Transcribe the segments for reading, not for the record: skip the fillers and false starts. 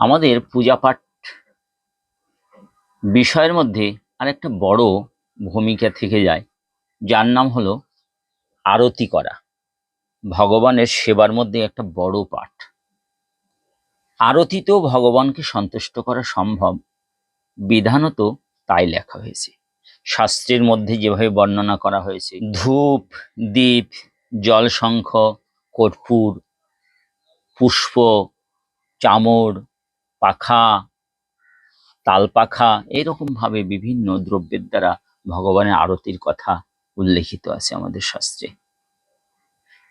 আমাদের পূজা পাঠ বিষয়ের মধ্যে আরেকটা বড় ভূমিকা থেকে যায়, যার নাম হলো আরতি করা। ভগবানের সেবার মধ্যে একটা বড় পাঠ। আরতিতেও ভগবানকে সন্তুষ্ট করা সম্ভব, বিধানও তো তাই লেখা হয়েছে। শাস্ত্রের মধ্যে যেভাবে বর্ণনা করা হয়েছে, ধূপ, দীপ, জলশঙ্খ, কর্পূর, পুষ্প, চামর, পাখা, তালপাখা, এরকম ভাবে বিভিন্ন দ্রব্যের দ্বারা ভগবানের আরতির কথা উল্লেখিত আছে আমাদের শাস্ত্রে।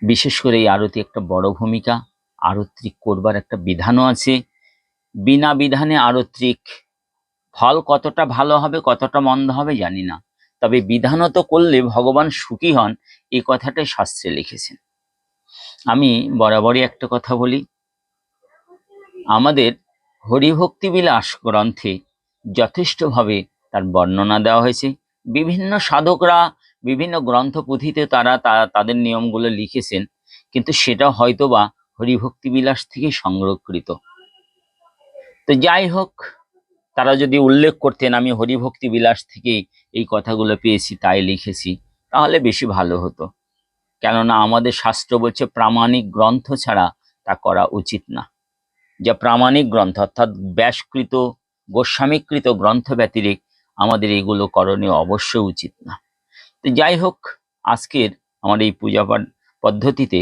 বিশেষ করে এই আরতি একটা বড় ভূমিকা। আরত্রিক করবার একটা বিধানও আছে। বিনা বিধানে আরত্রিক ফল কতটা ভালো হবে কতটা মন্দ হবে জানি না, তবে বিধানত করলে ভগবান সুখী হন, এই কথাটাই শাস্ত্রে লিখেছেন। আমি বরাবরই একটা কথা বলি, আমাদের হরিভক্তি বিলাস গ্রন্থে যথেষ্টভাবে তার বর্ণনা দেওয়া হয়েছে। বিভিন্ন সাধকরা বিভিন্ন গ্রন্থ পুঁথিতে তারা তাদের নিয়মগুলো লিখেছেন, কিন্তু সেটা হয়তোবা হরিভক্তি বিলাস থেকে সংরক্ষিত। তো যাই হোক, তারা যদি উল্লেখ করতেন আমি হরিভক্তি বিলাস থেকে এই কথাগুলো পেয়েছি তাই লিখেছি, তাহলে বেশি ভালো হতো। কেননা আমাদের শাস্ত্র বলছে প্রামাণিক গ্রন্থ ছাড়া তা করা উচিত না। যা প্রামাণিক গ্রন্থ অর্থাৎ ব্যাসকৃত গোস্বামীকৃত গ্রন্থ ব্যতিরেক আমাদের এগুলো করণীয় অবশ্যই উচিত না। তো যাই হোক, আজকের আমার এই পূজা পদ্ধতিতে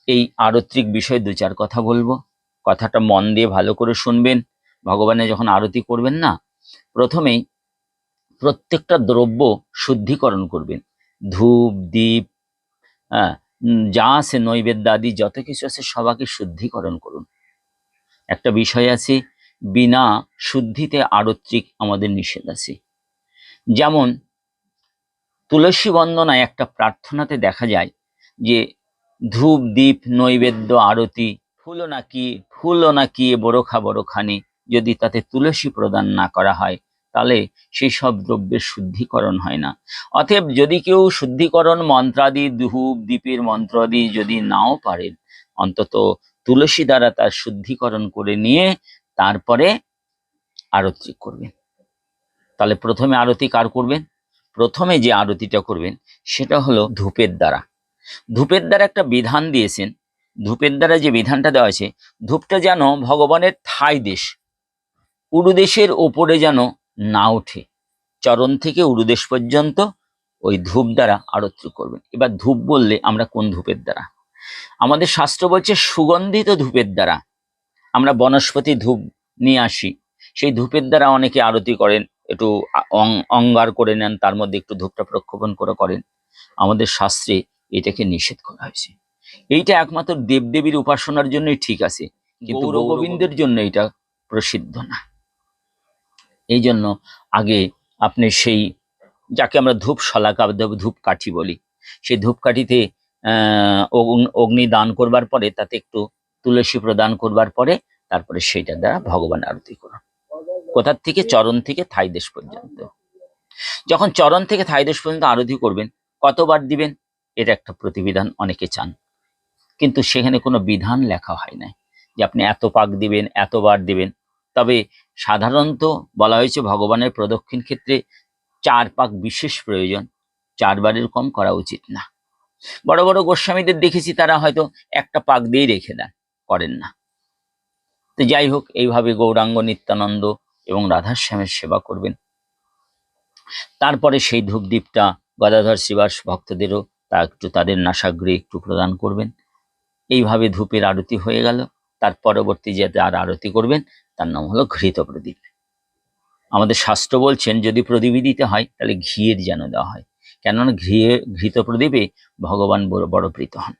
এই আরত্রিক বিষয়ে দু চার কথা বলবো। কথাটা মন দিয়ে ভালো করে শুনবেন। ভগবানের যখন আরতি করবেন না, প্রথমেই প্রত্যেকটা দ্রব্য শুদ্ধিকরণ করবেন। ধূপ, দীপ, যা আছে নৈবেদ্য আদি যত কিছু আছে সবাকে শুদ্ধিকরণ করুন। একটা বিষয় আছে, বিনা শুদ্ধিতে আরত্রিক আমাদের নিষেধ আছে। যেমন তুলসী বন্দনায় একটা প্রার্থনাতে দেখা যায় যে ধূপ, দীপ, নৈবেদ্য, আরতি, ফুলও নাকি বড়খা বড়খানি, যদি তাতে তুলসী প্রদান না করা হয় তাহলে সেই সব দ্রব্যের শুদ্ধিকরণ হয় না। অতএব যদি কেউ শুদ্ধিকরণ মন্ত্রাদি, ধূপ দীপের মন্ত্রাদি যদি নাও পারেন, অন্তত তুলসী দ্বারা তার শুদ্ধিকরণ করে নিয়ে তারপরে আরতি করবেন। তাহলে প্রথমে আরতি কার করবেন? প্রথমে যে আরতিটা করবেন সেটা হলো ধূপের দ্বারা। ধূপের দ্বারা একটা বিধান দিয়েছেন। ধূপের দ্বারা যে বিধানটা দেওয়া আছে, ধূপটা যেন ভগবানের থাই দেশ, উরুদেশের ওপরে যেন না ওঠে। চরণ থেকে উরুদেশ পর্যন্ত ওই ধূপ দ্বারা আরতি করবেন। এবার ধূপ বললে আমরা কোন ধূপের দ্বারা? আমাদের শাস্ত্র বলছে সুগন্ধিত ধূপের দ্বারা। আমরা বনস্পতি ধূপ নিয়ে আসি, সেই ধূপের দ্বারা অনেকে আরতি করেন, একটু অঙ্গার করে নেন, তার মধ্যে একটু ধূপটা প্রক্ষেপণ করেন। আমাদের শাস্ত্রে এটাকে নিষেধ করা হয়েছে। এইটা একমাত্র দেবদেবীর উপাসনার জন্যই ঠিক আছে, কিন্তু গৌর গোবিন্দের জন্য এটা প্রসিদ্ধ না। এই জন্য আগে আপনি সেই যাকে আমরা ধূপ শলাকা ধূপ কাঠি বলি, সেই ধূপ কাঠিতে অগ্নি দান করবার পরে তাতে একটু তুলসী প্রদান করবার পরে তারপরে সেইটা দ্বারা ভগবান আরতি করুন। কোথার থেকে? চরণ থেকে থাই দেশ পর্যন্ত। যখন চরণ থেকে থাই দেশ পর্যন্ত আরতি করবেন, কতবার দিবেন এটা একটা প্রতিবিধান অনেকে চান, কিন্তু সেখানে কোনো বিধান লেখা হয় না যে আপনি এত পাক দিবেন, এতবার দিবেন। তবে সাধারণত বলা হয়েছে ভগবানের প্রদক্ষিণ ক্ষেত্রে 4 পাক বিশেষ প্রয়োজন, 4 বারের কম করা উচিত না। বড় বড় গোস্বামীদের দেখেছি তারা হয়তো একটা পাক দিয়েই রেখে দেন, করেন না। তো যাই হোক, এইভাবে গৌরাঙ্গ, নিত্যানন্দ এবং রাধাশ্যামের সেবা করবেন। তারপরে সেই ধূপদীপটা গদাধর শ্রীবাস ভক্তদেরও তা একটু তাদের নাসাগ্রে একটু প্রদান করবেন। এইভাবে ধূপের আরতি হয়ে গেল। তার পরবর্তী যে আর আরতি করবেন তার নাম হলো ঘৃত প্রদীপ। আমাদের শাস্ত্র বলছেন যদি প্রদীপ দিতে হয় তাহলে ঘিয়ের যেন দেওয়া হয়, কেননা ঘৃত প্রদীপে ভগবান বড় প্রীত হন।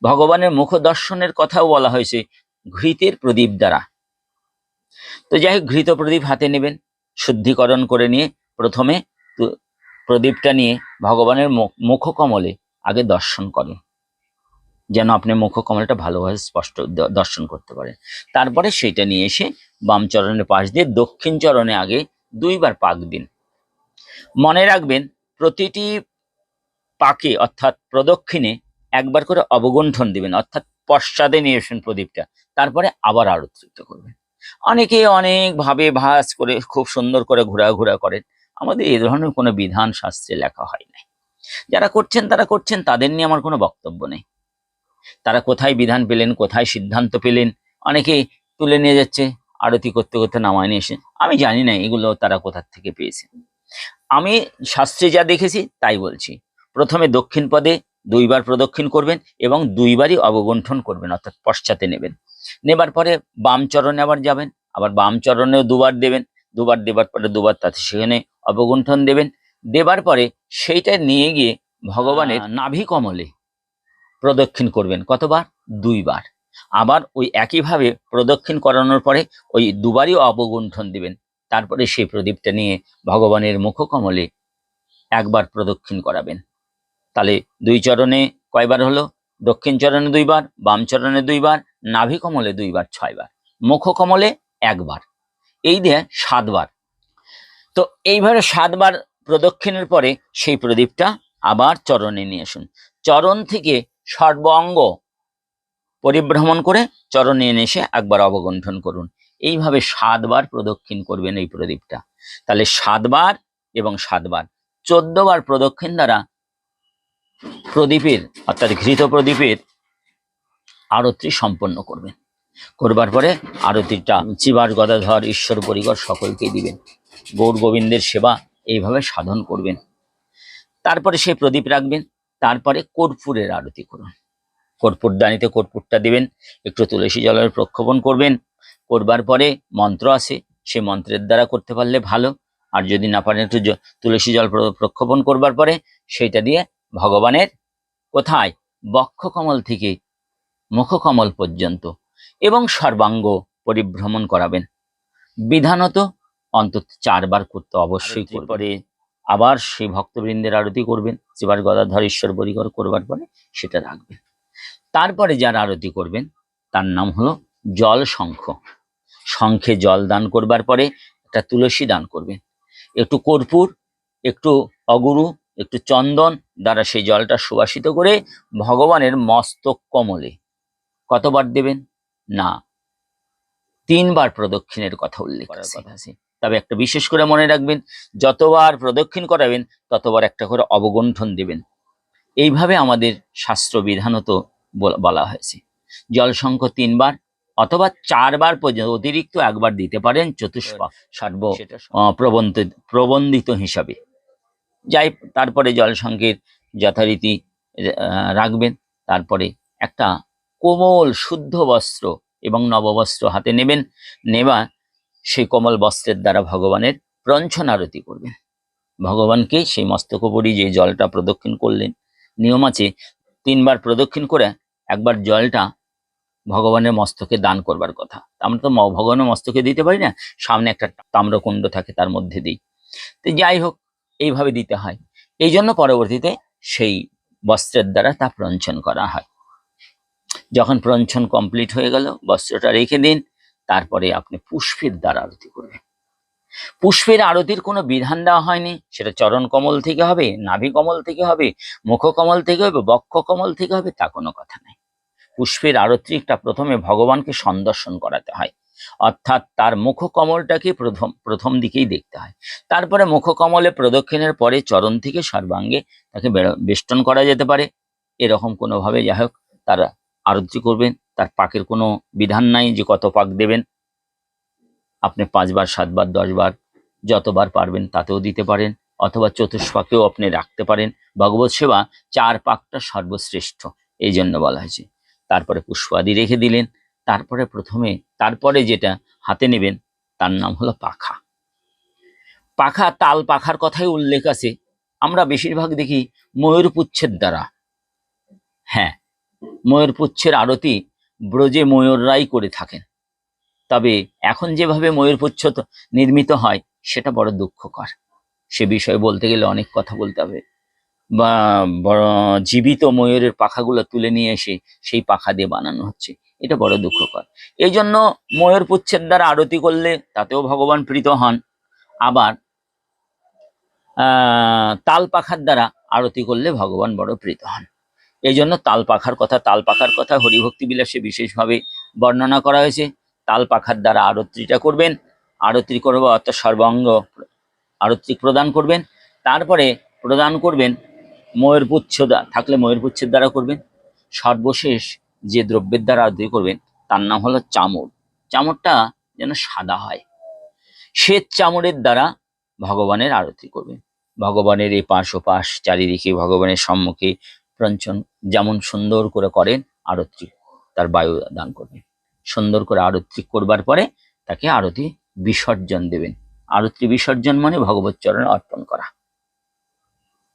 ভগবানের মুখ দর্শনের কথাও বলা হয়েছে ঘৃতের প্রদীপ দ্বারা। তো যাই হোক, ঘৃত প্রদীপ হাতে নেবেন, শুদ্ধিকরণ করে নিয়ে প্রথমে প্রদীপটা নিয়ে ভগবানের মুখকমলে আগে দর্শন করেন, যেন আপনি মুখকমলটা ভালোভাবে স্পষ্ট দর্শন করতে পারেন। তারপরে সেইটা নিয়ে এসে বাম চরণের পাশ দিয়ে দক্ষিণ চরণে আগে 2 বার পাক দিন। মনে রাখবেন প্রতিটি পাকে অর্থাৎ প্রদক্ষিণে একবার করে অবগুণ্ঠন দিবেন, অর্থাৎ পশ্চাদে নিয়ে আসেন প্রদীপটা, তারপরে আবার আরতি করবেন। অনেকে অনেকভাবে ভাঁজ করে খুব সুন্দর করে ঘোরাঘুরা করেন। আমাদের এই ধরনের কোনো বিধান শাস্ত্রে লেখা হয় নাই। যারা করছেন তারা করছেন, তাদের নিয়ে আমার কোনো বক্তব্য নেই। তারা কোথায় বিধান পেলেন, কোথায় সিদ্ধান্ত পেলেন, অনেকে তুলে নিয়ে যাচ্ছে আরতি করতে করতে নামায় নিয়ে এসে। আমি জানি না এগুলো তারা কোথা থেকে পেয়েছে। আমি শাস্ত্রে যা দেখেছি তাই বলছি। প্রথমে দক্ষিণ পদে 2 বার প্রদক্ষিণ করবেন এবং 2বারই অবগুণ্ঠন করবেন, অর্থাৎ পশ্চাতে নেবেন। নেবার পরে বাম চরণে আবার যাবেন, আবার বাম চরণেও 2বার দেবেন। 2বার দেবার পরে 2বার তাতে সেখানে অবগুণ্ঠন দেবেন। দেবার পরে সেইটা নিয়ে গিয়ে ভগবানের নাভি কমলে প্রদক্ষিণ করবেন। কতবার? 2বার। আবার ওই একইভাবে প্রদক্ষিণ করানোর পরে ওই 2বারই অবগুণ্ঠন দিবেন। তারপরে সেই প্রদীপটা নিয়ে ভগবানের মুখকমলে 1বার প্রদক্ষিণ করাবেন। তাহলে 2 চরণে কয়বার হলো? দক্ষিণ চরণে 2বার, বাম চরণে 2বার, নাভি কমলে 2বার, 6বার, মুখকমলে 1বার, এই দিয়ে 7বার। তো এইভাবে 7বার প্রদক্ষিণের পরে সেই প্রদীপটা আবার চরণে নিয়ে আসুন। চরণ থেকে সর্ব অঙ্গ পরিভ্রমণ করে চরণে এনে এসে 1বার অবগুণ্ঠন করুন। এইভাবে 7বার প্রদক্ষিণ করবেন এই প্রদীপটা। তাহলে 7বার এবং 7বার 14বার প্রদক্ষিণ দ্বারা প্রদীপের অর্থাৎ ঘৃত প্রদীপের আরতি সম্পন্ন করবেন। করবার পরে আরতিটা চিবার গদাধর ঈশ্বর পরিকর সকলকে দিবেন। গৌর গোবিন্দের সেবা এইভাবে সাধন করবেন। তারপরে সেই প্রদীপ রাখবেন। তারপরে কর্পূরের আরতি করুন। কর্পূরদানিতে কর্পূরটা দিবেন, একটু তুলসী জলের প্রক্ষেপণ করবেন। করবার পরে মন্ত্র আছে, সেই মন্ত্রের দ্বারা করতে পারলে ভালো। আর যদি না পারেন একটু তুলসী জল প্রক্ষেপণ করবার পরে সেইটা দিয়ে ভগবানের কোথায়? বক্ষকমল থেকে মুখকমল পর্যন্ত এবং সর্বাঙ্গ পরিভ্রমণ করাবেন। বিধানত অন্তত 4বার করতে অবশ্যই। পরে আবার সেই ভক্তবৃন্দের আরতি করবেন। এবার গদাধর ঈশ্বর পরিকর করবার পরে সেটা রাখবেন। তারপরে যারা আরতি করবেন তার নাম হলো জল শঙ্খ। শঙ্খে জল দান করবার পরে একটা তুলসী দান করবেন। একটু কর্পূর, একটু অগুরু, একটু চন্দন দ্বারা সেই জলটা সুবাসিত করে ভগবানের মস্তক কমলে কতবার দেবেন? না, 3বার প্রদক্ষিণের কথা উল্লেখ করার কথা আছে। তবে একটা বিশেষ করে মনে রাখবেন, যতবার প্রদক্ষিণ করাবেন ততবার একটা করে অবগুণ্ঠন দেবেন। এইভাবে আমাদের শাস্ত্র বিধানত বলা হয়েছে। জল শঙ্খ 3বার অথবা 4বার পর্যন্ত, অতিরিক্ত 1বার দিতে পারেন চতুষ্পদ সর্ব প্রবন্ধিত হিসাবে। যাই, তারপরে জল শঙ্খের যথারীতি রাখবেন। তারপরে একটা কোমল শুদ্ধ বস্ত্র এবং নববস্ত্র হাতে নেবেন। নেবা সেই কোমল বস্ত্রের দ্বারা ভগবানের প্রঞ্ছন আরতি করবেন। ভগবানকে সেই মস্তকোপরি যে জলটা প্রদক্ষিণ করলেন, নিয়ম আছে 3বার প্রদক্ষিণ করে 1বার জলটা ভগবানের মস্তকে দান করবার কথা। আমরা তো ভগবানের মস্তকে দিতে পারি না, সামনে একটা তাম্রকুণ্ড থাকে তার মধ্যে দিই। তো যাই হোক, এইভাবে দিতে হয়। এই জন্য পরবর্তীতে সেই বস্ত্রের দ্বারা তা প্রঞ্ছন করা হয়। যখন প্রঞ্ছন কমপ্লিট হয়ে গেল, বস্ত্রটা রেখে দিন। তারপরে আপনি পুষ্পের দ্বারা আরতি করবেন। পুষ্পের আরতির কোনো বিধান দেওয়া হয়নি। সেটা চরণ কমল থেকে হবে, নাভি কমল থেকে হবে, মুখ কমল থেকে হবে, বক্ষ কমল থেকে হবে, তা কোনো কথা নাই। পুষ্পের আরতিটা প্রথমে ভগবানকে সন্দর্শন করাতে হয়, অর্থাৎ তার মুখ কমলটাকে প্রথম দিকেই দেখতে হয়। তারপরে মুখ কমলে প্রদক্ষিণের পরে চরণ থেকে সর্বাঙ্গে তাকে বেষ্টন করা যেতে পারে। এরকম কোনোভাবে যাই হোক তারা আরতি করবেন। তার পাকের কোনো বিধান নাই যে কত পাক দেবেন। আপনি 5বার, 7বার, 10বার যতবার পারবেন তাতেও দিতে পারেন, অথবা চতুষ্পাকেও আপনি রাখতে পারেন। ভগবত সেবা 4 পাকটা সর্বশ্রেষ্ঠ, এই জন্য বলা হয়েছে। তারপরে পুষ্পাদি রেখে দিলেন। তারপরে যেটা হাতে নেবেন তার নাম হলো পাখা। পাখা, তাল পাখার কথাই উল্লেখ আছে। আমরা বেশিরভাগ দেখি ময়ূর পুচ্ছের দ্বারা। হ্যাঁ, ময়ূর পুচ্ছের আরতি ব্রজে ময়ূররাই করে থাকেন। তবে এখন যেভাবে ময়ূরপুচ্ছ নির্মিত হয় সেটা বড় দুঃখকর। সে বিষয়ে বলতে গেলে অনেক কথা বলতে হবে। বা জীবিত ময়ূরের পাখাগুলো তুলে নিয়ে এসে সেই পাখা দিয়ে বানানো হচ্ছে, এটা বড় দুঃখকর। এই জন্য ময়ূরপুচ্ছের দ্বারা আরতি করলে তাতেও ভগবান প্রীত হন। আবার তাল পাখার দ্বারা আরতি করলে ভগবান বড় প্রীত হন। এই জন্য তাল পাখার কথা হরিভক্তি বিলাসে বিশেষভাবে বর্ণনা করা হয়েছে। তাল পাখার দ্বারা আরতিটা করবেন। আরতি করবো অর্থাৎ সর্বাঙ্গ আরতি প্রদান করবেন। তারপরে প্রদান করবেন ময়ূরপুচ্ছ থাকলে ময়ূরপুচ্ছের দ্বারা করবেন। সর্বশেষ যে দ্রব্যের দ্বারা আরতি করবেন তার নাম হলো চামর। চামরটা যেন সাদা হয়, শ্বেত চামরের দ্বারা ভগবানের আরতি করবেন। ভগবানের এপাশ ওপাশ চারিদিকে ভগবানের সম্মুখে প্রঞ্চন যেমন সুন্দর করে করেন আরতি, তার বায়ু দান করবেন। সুন্দর করে আরতি করবার পরে তাকে আরতি বিসর্জন দেবেন। আরতি বিসর্জন মানে ভগবত চরণে অর্পণ করা।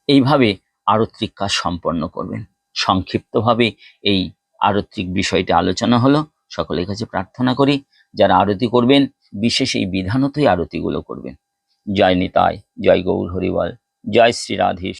এইভাবে আরত্রিক কাজ সম্পন্ন করবেন। সংক্ষিপ্তভাবে এই আরত্রিক বিষয়টি আলোচনা হলো। সকলের কাছে প্রার্থনা করি যারা আরতি করবেন বিশেষ এই বিধানতই আরতিগুলো করবেন। জয় নিতাই, জয় গৌর হরিবল, জয় শ্রী রাধে।